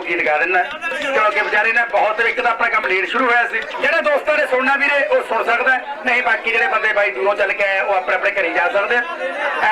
गीत गा देना क्योंकि बेचारे ने बहुत एक तो अपना काम लेट शुरू होया सी जेड़े दोस्तां ने सुनना वीरे वो सुन सकदा नहीं बाकी जेड़े बंदे भाई दूरों चल के आए वो अपने अपने घरे जा सकदे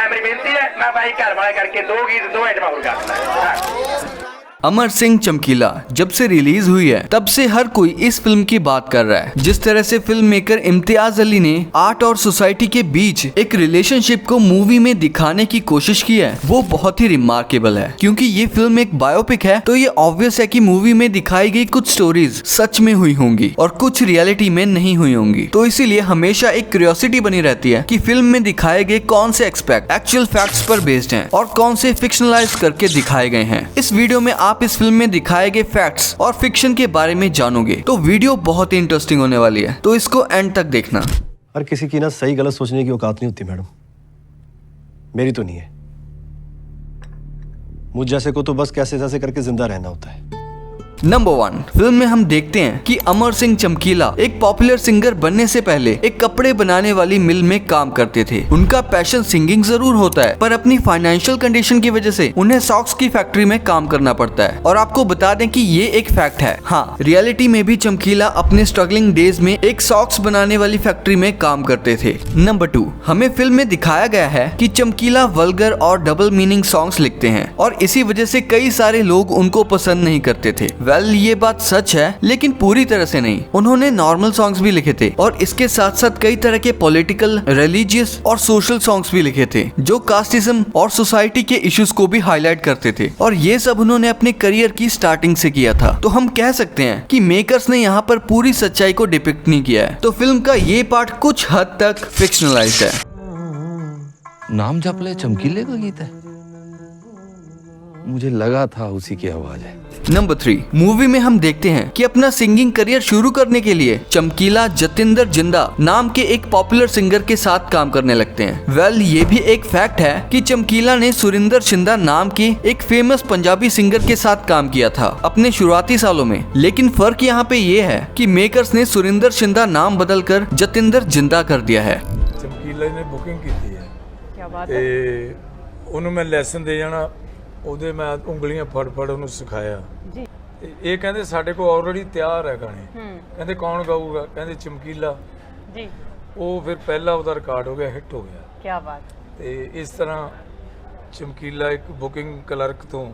मेरी बेनती है मैं भाई घर वाला करके दो गीत दो आइटम और गा देना। अमर सिंह चमकीला जब से रिलीज हुई है तब से हर कोई इस फिल्म की बात कर रहा है। जिस तरह से फिल्म मेकर इम्तियाज अली ने आर्ट और सोसाइटी के बीच एक रिलेशनशिप को मूवी में दिखाने की कोशिश की है वो बहुत ही रिमार्केबल है। क्योंकि ये फिल्म एक बायोपिक है तो ये ऑब्वियस है कि मूवी में दिखाई गई कुछ स्टोरीज सच में हुई होंगी और कुछ रियलिटी में नहीं हुई होंगी। तो इसीलिए हमेशा एक क्यूरियोसिटी बनी रहती है कि फिल्म में दिखाए गए कौन से एक्सपेक्ट एक्चुअल फैक्ट्स पर बेस्ड हैं और कौन से फिक्शनलाइज करके दिखाए गए हैं। इस वीडियो में आप इस फिल्म में दिखाए गए फैक्ट्स और फिक्शन के बारे में जानोगे तो वीडियो बहुत ही इंटरेस्टिंग होने वाली है तो इसको एंड तक देखना। हर किसी की ना सही गलत सोचने की औकात नहीं होती मैडम, मेरी तो नहीं है। मुझ जैसे को तो बस कैसे जैसे करके जिंदा रहना होता है। नंबर 1 फिल्म में हम देखते हैं कि अमर सिंह चमकीला एक पॉपुलर सिंगर बनने से पहले एक कपड़े बनाने वाली मिल में काम करते थे। उनका पैशन सिंगिंग जरूर होता है पर अपनी फाइनेंशियल कंडीशन की वजह से उन्हें सॉक्स की फैक्ट्री में काम करना पड़ता है। और आपको बता दें कि ये एक फैक्ट है। हाँ, रियलिटी में भी चमकीला अपने स्ट्रगलिंग डेज में एक सॉक्स बनाने वाली फैक्ट्री में काम करते थे। नंबर 2 हमें फिल्म में दिखाया गया है कि चमकीला वल्गर और डबल मीनिंग सॉन्ग्स लिखते हैं और इसी वजह से कई सारे लोग उनको पसंद नहीं करते थे। ये बात सच है लेकिन पूरी तरह से नहीं। उन्होंने नॉर्मल सॉन्ग्स भी लिखे थे और इसके साथ साथ कई तरह के पॉलिटिकल, रिलीजियस और सोशल सॉन्ग्स भी लिखे थे जो कास्टिज्म और सोसाइटी के इश्यूज को भी हाईलाइट करते थे। और ये सब उन्होंने अपने करियर की स्टार्टिंग से किया था। तो हम कह सकते हैं कि मेकर्स ने यहाँ पर पूरी सच्चाई को डिपिक्ट नहीं किया है। तो फिल्म का ये पार्ट कुछ हद तक फिक्शनलाइज्ड है। नाम जप ले चमकीले का गीत है, मुझे लगा था उसी की आवाज है। नंबर 3 मूवी में हम देखते हैं कि अपना सिंगिंग करियर शुरू करने के लिए चमकीला जतिंदर जिंदा नाम के एक पॉपुलर सिंगर के साथ काम करने लगते हैं। ये भी एक फैक्ट है कि चमकीला ने सुरिंदर शिंदा नाम के एक फेमस पंजाबी सिंगर के साथ काम किया था अपने शुरुआती सालों में। लेकिन फर्क यहाँ पे ये है कि मेकर्स ने सुरिंदर शिंदा नाम बदलकर जतिंदर जिंदा कर दिया है। चमकीला ने बुकिंग की है, क्या बात है? ਉਹਨੂੰ ਮੈਂ ਲੈਸਨ ਦੇ ਜਾਣਾ ਉਹਦੇ ਮੈਂ ਉਂਗਲੀਆਂ ਫੜ ਫੜ ਉਹਨੂੰ ਸਿਖਾਇਆ ਜੀ। ਇਹ ਕਹਿੰਦੇ ਸਾਡੇ ਕੋਲ ਆਲਰੇਡੀ ਤਿਆਰ ਹੈ ਗਾਣੇ। ਕਹਿੰਦੇ ਕੌਣ ਗਾਊਗਾ? ਕਹਿੰਦੇ ਚਮਕੀਲਾ ਜੀ। ਉਹ ਫਿਰ ਪਹਿਲਾ ਉਹਦਾ ਰਿਕਾਰਡ ਹੋ ਗਿਆ, ਹਿੱਟ ਹੋ ਗਿਆ। क्या बात। ਤੇ ਇਸ ਤਰ੍ਹਾਂ ਚਮਕੀਲਾ ਇੱਕ ਬੁਕਿੰਗ ਕਲਰਕ ਤੋਂ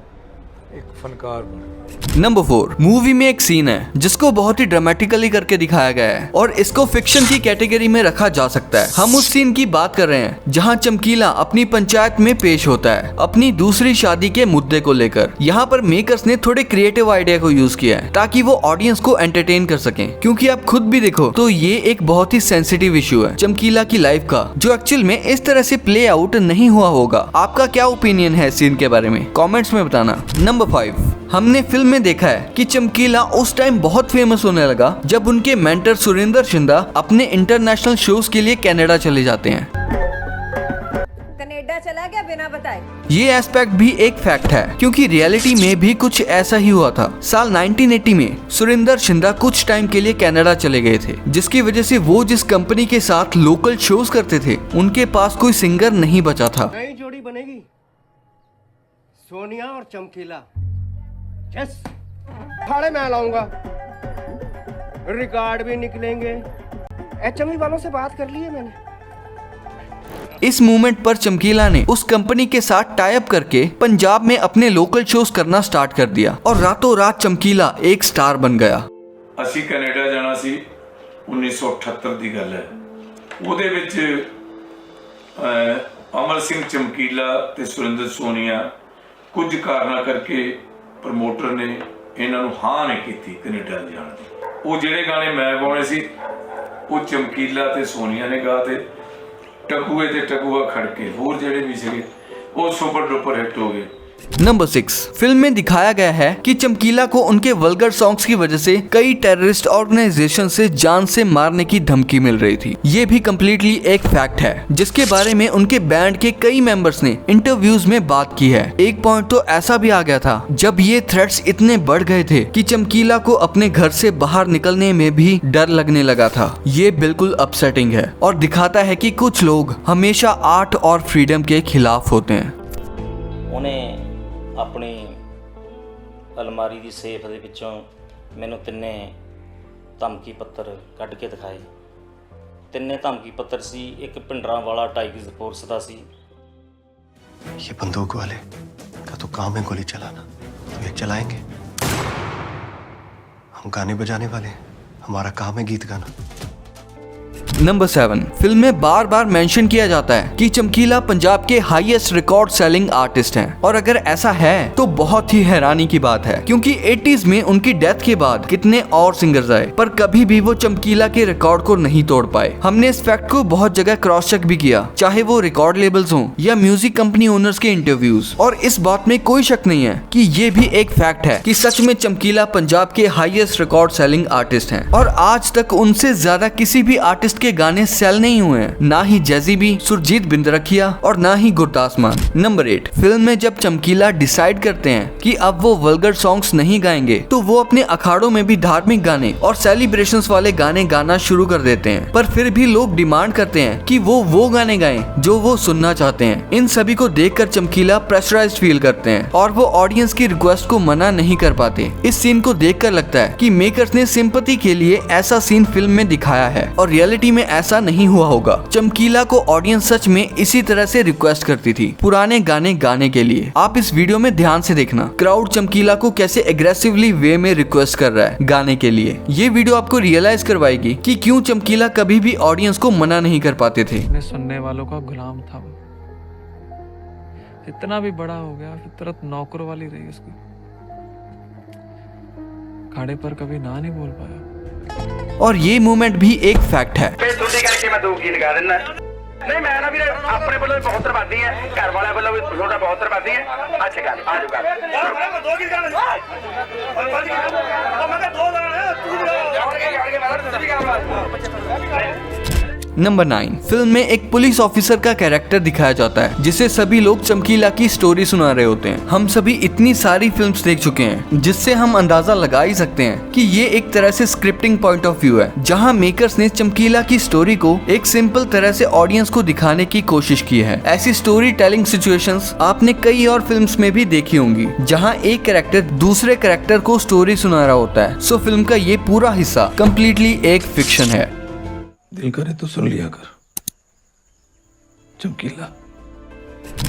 एक फनकार बना। नंबर 4 मूवी में एक सीन है जिसको बहुत ही ड्रामेटिकली करके दिखाया गया है और इसको फिक्शन की कैटेगरी में रखा जा सकता है। हम उस सीन की बात कर रहे हैं जहां चमकीला अपनी पंचायत में पेश होता है अपनी दूसरी शादी के मुद्दे को लेकर। यहाँ पर मेकर्स ने थोड़े क्रिएटिव आइडिया को यूज किया है ताकि वो ऑडियंस को एंटरटेन कर सकें। क्योंकि आप खुद भी देखो तो ये एक बहुत ही सेंसिटिव इशू है चमकीला की लाइफ का जो एक्चुअल में इस तरह से प्ले आउट नहीं हुआ होगा। आपका क्या ओपिनियन है सीन के बारे में कमेंट्स में बताना। नंबर 5 हमने फिल्म में देखा है कि चमकीला उस टाइम बहुत फेमस होने लगा जब उनके मेंटर सुरिंदर शिंदा अपने इंटरनेशनल शोज के लिए कनाडा चले जाते हैं। कनाडा चला गया बिना बताए। ये एस्पेक्ट भी एक फैक्ट है क्योंकि रियलिटी में भी कुछ ऐसा ही हुआ था। साल 1980 में सुरिंदर शिंदा कुछ टाइम के लिए कनाडा चले गए थे जिसकी वजह से वो जिस कंपनी के साथ लोकल शोज करते थे उनके पास कोई सिंगर नहीं बचा था। नई जोड़ी बनेगी सोनिया और चमकीला। यस, खाड़े मैं लाऊंगा, रिकॉर्ड भी निकलेंगे। HMV वालों से बात कर ली है मैंने। इस मूवमेंट पर चमकीला ने उस कंपनी के साथ टाई अप करके पंजाब में अपने लोकल शोज करना स्टार्ट कर दिया और रातों रात चमकीला एक स्टार बन गया। ਅਸੀਂ ਕੈਨੇਡਾ ਜਾਣਾ ਸੀ 1978 ਦੀ ਗੱਲ ਹੈ। ਉਹਦੇ ਵਿੱਚ ਅਮਰ ਸਿੰਘ ਚਮਕੀਲਾ ਤੇ ਸੁਰਿੰਦਰ ਸੋਨੀਆ ਕੁਝ ਕਾਰਨਾਂ ਕਰਕੇ ਪ੍ਰਮੋਟਰ ਨੇ ਇਹਨਾਂ ਨੂੰ ਹਾਂ ਨਹੀਂ ਕੀਤੀ ਕੈਨੇਡਾ ਜਾਣ ਦੀ। ਉਹ ਜਿਹੜੇ ਗਾਣੇ ਮੈਂ ਗਾਉਣੇ ਸੀ ਉਹ ਚਮਕੀਲਾ ਤੇ ਸੋਨੀਆ ਨੇ ਗਾ ਤੇ ਟਕੂਏ ਤੇ ਟਕੂਆ ਖੜਕੇ ਹੋਰ ਜਿਹੜੇ ਵੀ ਸੀਗੇ ਉਹ ਸੁਪਰ ਡੁਪਰ ਹਿੱਟ ਹੋ ਗਏ। नंबर 6 फिल्म में दिखाया गया है कि चमकीला को उनके वल्गर सॉन्ग्स की वजह से कई टेररिस्ट ऑर्गेनाइजेशन से जान से मारने की धमकी मिल रही थी। ये भी कम्प्लीटली एक फैक्ट है जिसके बारे में उनके बैंड के कई मेंबर्स ने इंटरव्यूज में बात की है। एक पॉइंट तो ऐसा भी आ गया था जब ये थ्रेट्स इतने बढ़ गए थे कि चमकीला को अपने घर से बाहर निकलने में भी डर लगने लगा था। ये बिल्कुल अपसेटिंग है और दिखाता है कि कुछ लोग हमेशा आर्ट और फ्रीडम के खिलाफ होते हैं। उन्हें अपनी ਅਲਮਾਰੀ ਦੀ ਸੇਫ ਦੇ ਵਿੱਚੋਂ ਮੈਨੂੰ ਤਿੰਨੇ ਧਮਕੀ ਪੱਤਰ ਕੱਢ ਕੇ ਦਿਖਾਏ। ਤਿੰਨੇ ਧਮਕੀ ਪੱਤਰ ਸੀ, ਇੱਕ ਪਿੰਡਰਾਂ ਵਾਲਾ ਟਾਈਗਰ ਫੋਰਸ ਦਾ ਸੀ। ये बंदूक वाले का तो काम है गोली चलाना, तो ये चलाएंगे। हम गाने बजाने वाले हैं, हमारा काम है गीत गाना। नंबर 7, फिल्म में बार बार मेंशन किया जाता है कि चमकीला पंजाब के हाईएस्ट रिकॉर्ड सेलिंग आर्टिस्ट हैं, और अगर ऐसा है तो बहुत ही हैरानी की बात है, क्योंकि 80s में उनकी डेथ के बाद कितने और सिंगर्स आए पर कभी भी वो चमकीला के रिकॉर्ड को नहीं तोड़ पाए। हमने इस फैक्ट को बहुत जगह क्रॉस चेक भी किया, चाहे वो रिकॉर्ड लेबल्स हों या म्यूजिक कंपनी ओनर्स के इंटरव्यूज, और इस बात में कोई शक नहीं है कि ये भी एक फैक्ट है कि सच में चमकीला पंजाब के हाईएस्ट रिकॉर्ड सेलिंग आर्टिस्ट हैं, और आज तक उनसे ज्यादा किसी भी आर्टिस्ट के गाने सेल नहीं हुए हैं, ना ही जैजी बी, सुरजीत बिंद्रखिया और ना ही गुरदास मान। नंबर 8, फिल्म में जब चमकीला डिसाइड करते हैं कि अब वो वल्गर सॉन्ग्स नहीं गाएंगे, तो वो अपने अखाड़ों में भी धार्मिक गाने और सेलिब्रेशंस वाले गाने गाना शुरू कर देते हैं, पर फिर भी लोग डिमांड करते हैं कि वो गाने गाएं जो वो सुनना चाहते हैं। इन सभी को देखकर चमकीला प्रेशराइज्ड फील करते हैं और वो ऑडियंस की रिक्वेस्ट को मना नहीं कर पाते। इस सीन को देखकर लगता है कि मेकर्स ने सिंपैथी के लिए ऐसा सीन फिल्म में दिखाया है, और रियलिटी में ऐसा नहीं हुआ होगा। चमकीला को ऑडियंस सच में इसी तरह से रिक्वेस्ट करती थी पुराने गाने गाने के लिए। आप इस वीडियो में ध्यान से देखना, क्राउड चमकीला को कैसे एग्रेसिवली वे में रिक्वेस्ट कर रहा है गाने के लिए। ये वीडियो आपको रियलाइज करवाएगी कि क्यों चमकीला कभी भी ऑडियंस को मना नहीं कर पाते थे। सुनने वालों का गुलाम था वो, इतना भी बड़ा हो गया, फितरत नौकर वाली रही उसकी, खाड़े पर कभी ना नहीं बोल पाया। और ये मूवमेंट भी एक फैक्ट है। बेसुधी करके मैं 2 गीत गा देना। नहीं मैं ना ਵੀਰੇ ਆਪਣੇ ਵੱਲੋਂ ਵੀ ਬਹੁਤ ਧੰਨਵਾਦੀ ਹੈ, ਘਰ ਵਾਲਿਆਂ ਵੱਲੋਂ ਵੀ ਤੁਹਾਡਾ ਬਹੁਤ ਧੰਨਵਾਦੀ ਹੈ। ਅੱਛਾ ਗੱਲ ਆ ਜਾਊਗਾ। ਮੈਂ 2 ਗੀਤ ਗਾਣੇ और मैं 2 ਗਾਣੇ तू भी गा। नंबर 9, फिल्म में एक पुलिस ऑफिसर का कैरेक्टर दिखाया जाता है जिसे सभी लोग चमकीला की स्टोरी सुना रहे होते हैं। हम सभी इतनी सारी फिल्म्स देख चुके हैं जिससे हम अंदाजा लगा ही सकते हैं कि ये एक तरह से स्क्रिप्टिंग पॉइंट ऑफ व्यू है, जहां मेकर्स ने चमकीला की स्टोरी को एक सिंपल तरह से ऑडियंस को दिखाने की कोशिश की है। ऐसी स्टोरी टेलिंग सिचुएशंस आपने कई और फिल्म्स में भी देखी होंगी, जहां एक कैरेक्टर दूसरे कैरेक्टर को स्टोरी सुना रहा होता है। सो फिल्म का ये पूरा हिस्सा कम्प्लीटली एक फिक्शन है। दिल करे तो सुन लिया कर चमकीला।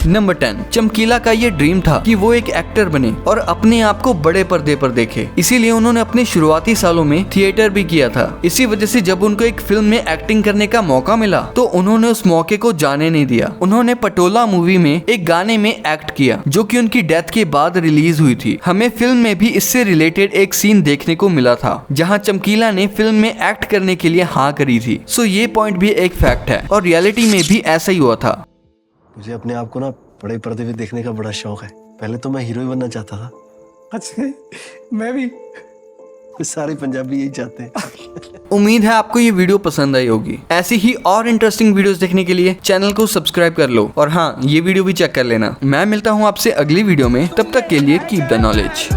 नंबर 10, चमकीला का ये ड्रीम था कि वो एक एक्टर बने और अपने आप को बड़े पर्दे पर देखे, इसीलिए उन्होंने अपने शुरुआती सालों में थिएटर भी किया था। इसी वजह से जब उनको एक फिल्म में एक्टिंग करने का मौका मिला तो उन्होंने उस मौके को जाने नहीं दिया। उन्होंने पटोला मूवी में एक गाने में एक्ट किया जो कि उनकी डेथ के बाद रिलीज हुई थी। हमें फिल्म में भी इससे रिलेटेड एक सीन देखने को मिला था जहाँ चमकीला ने फिल्म में एक्ट करने के लिए हाँ करी थी। सो ये पॉइंट भी एक फैक्ट है और रियलिटी में भी ऐसा ही हुआ था। मुझे अपने आप को ना बड़े पर्दे पे देखने का बड़ा शौक है। पहले तो मैं हीरो ही बनना चाहता था। अच्छा मैं भी, सारे पंजाबी यही चाहते हैं। उम्मीद है आपको ये वीडियो पसंद आई होगी। ऐसी ही और इंटरेस्टिंग वीडियोस देखने के लिए चैनल को सब्सक्राइब कर लो, और हाँ ये वीडियो भी चेक कर लेना। मैं मिलता हूँ आपसे अगली वीडियो में, तब तक के लिए कीप द नॉलेज।